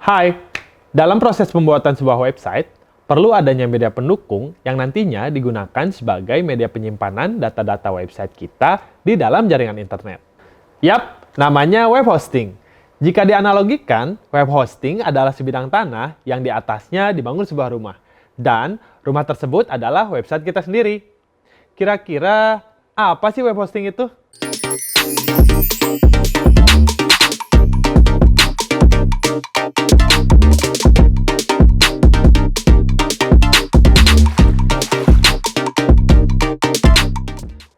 Hai, dalam proses pembuatan sebuah website, perlu adanya media pendukung yang nantinya digunakan sebagai media penyimpanan data-data website kita di dalam jaringan internet. Yap, namanya web hosting. Jika dianalogikan, web hosting adalah sebidang tanah yang di atasnya dibangun sebuah rumah. Dan rumah tersebut adalah website kita sendiri. Kira-kira apa sih web hosting itu?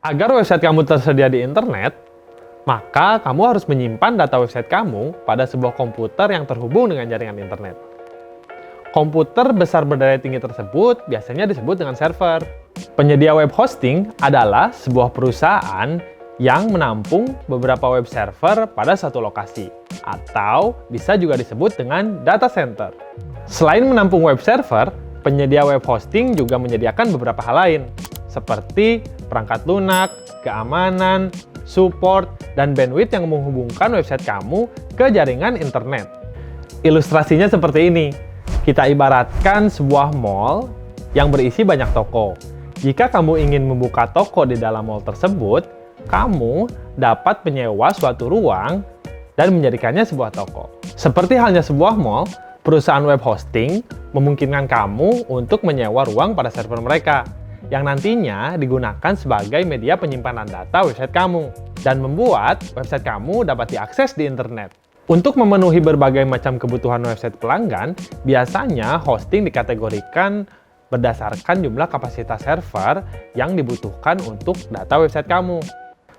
Agar website kamu tersedia di internet, maka kamu harus menyimpan data website kamu pada sebuah komputer yang terhubung dengan jaringan internet. Komputer besar berdaya tinggi tersebut biasanya disebut dengan server. Penyedia web hosting adalah sebuah perusahaan yang menampung beberapa web server pada satu lokasi, atau bisa juga disebut dengan data center. Selain menampung web server, penyedia web hosting juga menyediakan beberapa hal lain, seperti perangkat lunak, keamanan, support, dan bandwidth yang menghubungkan website kamu ke jaringan internet. Ilustrasinya seperti ini. Kita ibaratkan sebuah mall yang berisi banyak toko. Jika kamu ingin membuka toko di dalam mall tersebut, kamu dapat menyewa suatu ruang dan menjadikannya sebuah toko. Seperti halnya sebuah mall, perusahaan web hosting memungkinkan kamu untuk menyewa ruang pada server mereka, yang nantinya digunakan sebagai media penyimpanan data website kamu dan membuat website kamu dapat diakses di internet. Untuk memenuhi berbagai macam kebutuhan website pelanggan, biasanya hosting dikategorikan berdasarkan jumlah kapasitas server yang dibutuhkan untuk data website kamu.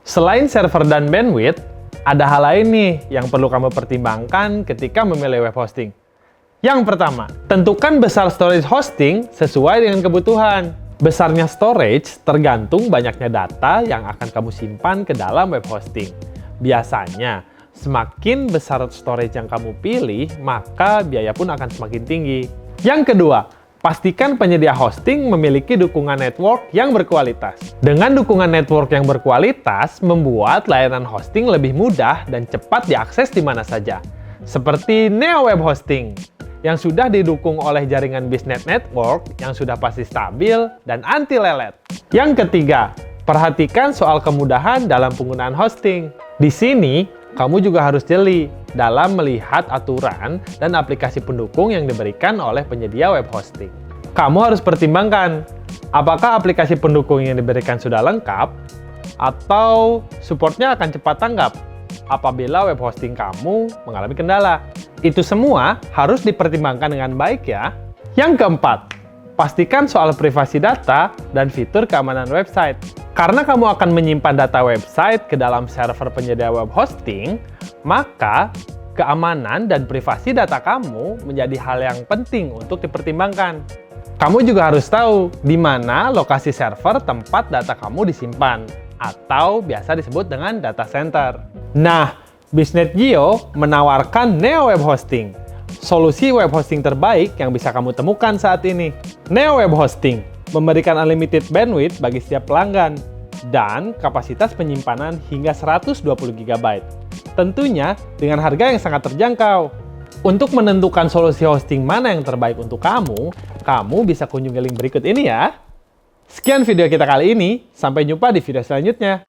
Selain server dan bandwidth, ada hal lain nih yang perlu kamu pertimbangkan ketika memilih web hosting. Yang pertama, tentukan besar storage hosting sesuai dengan kebutuhan. Besarnya storage tergantung banyaknya data yang akan kamu simpan ke dalam web hosting. Biasanya, semakin besar storage yang kamu pilih, maka biaya pun akan semakin tinggi. Yang kedua, pastikan penyedia hosting memiliki dukungan network yang berkualitas. Dengan dukungan network yang berkualitas, membuat layanan hosting lebih mudah dan cepat diakses di mana saja. Seperti Neo Web Hosting, yang sudah didukung oleh jaringan bisnet network yang sudah pasti stabil dan anti lelet. Yang ketiga, perhatikan soal kemudahan dalam penggunaan hosting. Di sini, kamu juga harus jeli dalam melihat aturan dan aplikasi pendukung yang diberikan oleh penyedia web hosting. Kamu harus pertimbangkan, apakah aplikasi pendukung yang diberikan sudah lengkap, atau supportnya akan cepat tanggap apabila web hosting kamu mengalami kendala. Itu semua harus dipertimbangkan dengan baik ya. Yang keempat, pastikan soal privasi data dan fitur keamanan website. Karena kamu akan menyimpan data website ke dalam server penyedia web hosting, maka keamanan dan privasi data kamu menjadi hal yang penting untuk dipertimbangkan. Kamu juga harus tahu di mana lokasi server tempat data kamu disimpan, atau biasa disebut dengan data center. Nah, BisnetGio menawarkan Neo Web Hosting, solusi web hosting terbaik yang bisa kamu temukan saat ini. Neo Web Hosting memberikan unlimited bandwidth bagi setiap pelanggan dan kapasitas penyimpanan hingga 120 GB. Tentunya dengan harga yang sangat terjangkau. Untuk menentukan solusi hosting mana yang terbaik untuk kamu, kamu bisa kunjungi link berikut ini ya. Sekian video kita kali ini, sampai jumpa di video selanjutnya.